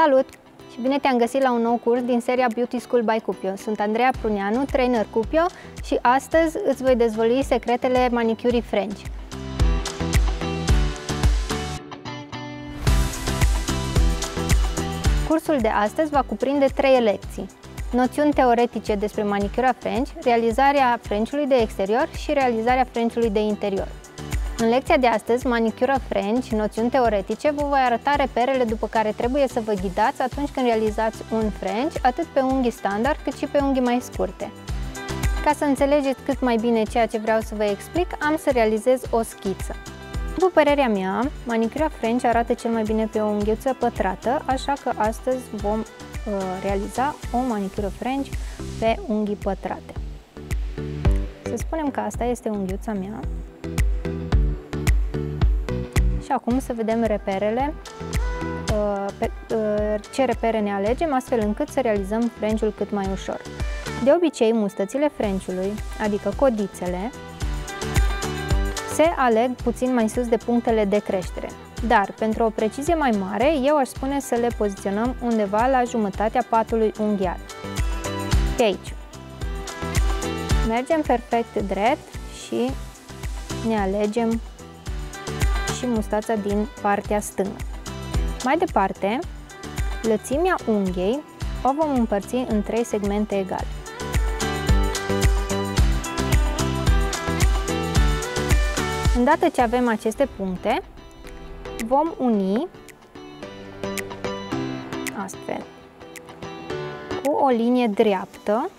Salut și bine te-am găsit la un nou curs din seria Beauty School by Cupio. Sunt Andreea Pruneanu, trainer Cupio și astăzi îți voi dezvălui secretele manicurii French. Cursul de astăzi va cuprinde 3 lecții: noțiuni teoretice despre manicura French, realizarea French-ului de exterior și realizarea French-ului de interior. În lecția de astăzi, manicura French, noțiuni teoretice, vă voi arăta reperele după care trebuie să vă ghidați atunci când realizați un French, atât pe unghii standard cât și pe unghii mai scurte. Ca să înțelegeți cât mai bine ceea ce vreau să vă explic, am să realizez o schiță. După părerea mea, manicura French arată cel mai bine pe o unghiuță pătrată, așa că astăzi vom realiza o manicură French pe unghii pătrate. Să spunem că asta este unghiuța mea. Și acum să vedem reperele, ce repere ne alegem, astfel încât să realizăm French-ul cât mai ușor. De obicei, mustățile French-ului, adică codițele, se aleg puțin mai sus de punctele de creștere. Dar, pentru o precizie mai mare, eu aș spune să le poziționăm undeva la jumătatea patului unghial. Pe aici. Mergem perfect drept și ne alegem și mustața din partea stângă. Mai departe, lățimea unghiei o vom împărți în 3 segmente egale. Îndată ce avem aceste puncte, vom uni astfel cu o linie dreaptă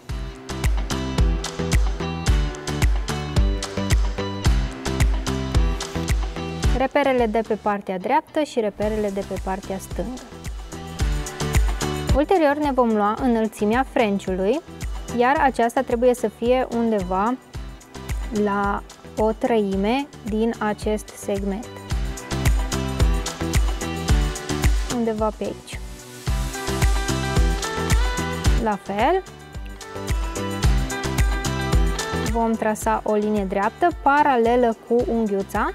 reperele de pe partea dreaptă și reperele de pe partea stângă. Ulterior ne vom lua înălțimea French-ului, iar aceasta trebuie să fie undeva la 1/3 din acest segment. Undeva pe aici. La fel, vom trasa o linie dreaptă paralelă cu unghiuța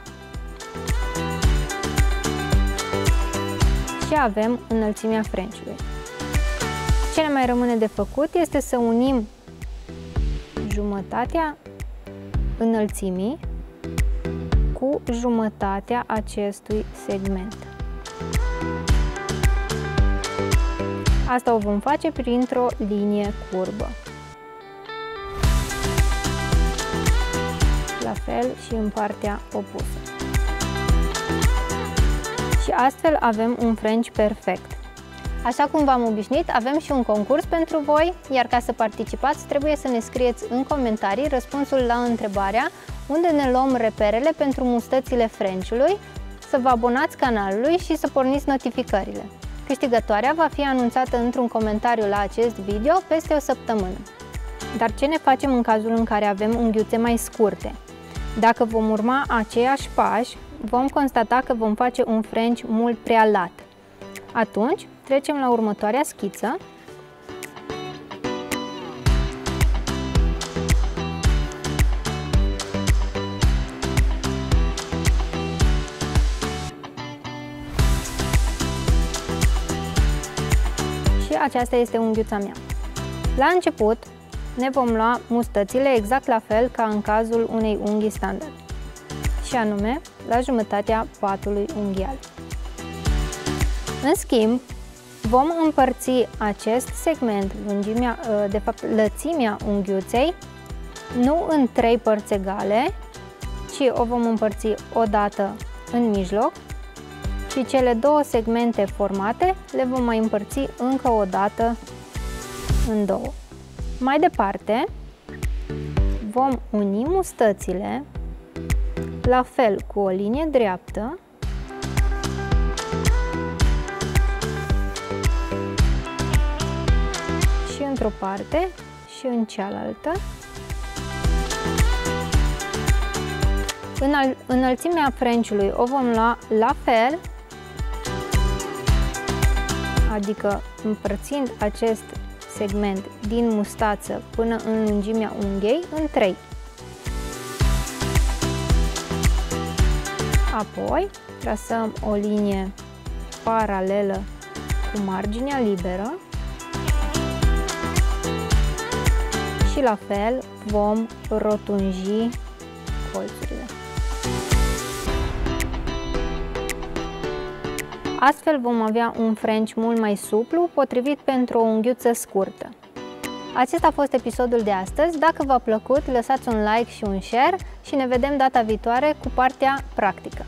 și avem înălțimea French-ului. Ce ne mai rămâne de făcut este să unim jumătatea înălțimii cu jumătatea acestui segment. Asta o vom face printr-o linie curbă. La fel și în partea opusă. Și astfel avem un French perfect. Așa cum v-am obișnuit, avem și un concurs pentru voi, iar ca să participați trebuie să ne scrieți în comentarii răspunsul la întrebarea unde ne luăm reperele pentru mustățile French-ului, să vă abonați canalului și să porniți notificările. Câștigătoarea va fi anunțată într-un comentariu la acest video peste o săptămână. Dar ce ne facem în cazul în care avem unghiuțe mai scurte? Dacă vom urma aceiași pași, vom constata că vom face un French mult prea lat. Atunci, trecem la următoarea schiță. Și aceasta este unghiuța mea. La început, ne vom lua mustățile exact la fel ca în cazul unei unghii standard, și anume la jumătatea patului unghial. În schimb, vom împărți acest segment, lățimea unghiuței, nu în 3 părți egale, ci o vom împărți o dată în mijloc și cele 2 segmente formate le vom mai împărți încă o dată în 2. Mai departe, vom uni mustățile la fel cu o linie dreaptă și într-o parte și în cealaltă. Înălțimea French-ului o vom lua la fel, adică împărțind acest segment din mustață până în lungimea unghiei în 3. Apoi trasăm o linie paralelă cu marginea liberă și la fel vom rotunji colțurile. Astfel vom avea un French mult mai suplu, potrivit pentru o unghiuță scurtă. Acesta a fost episodul de astăzi. Dacă v-a plăcut, lăsați un like și un share și ne vedem data viitoare cu partea practică.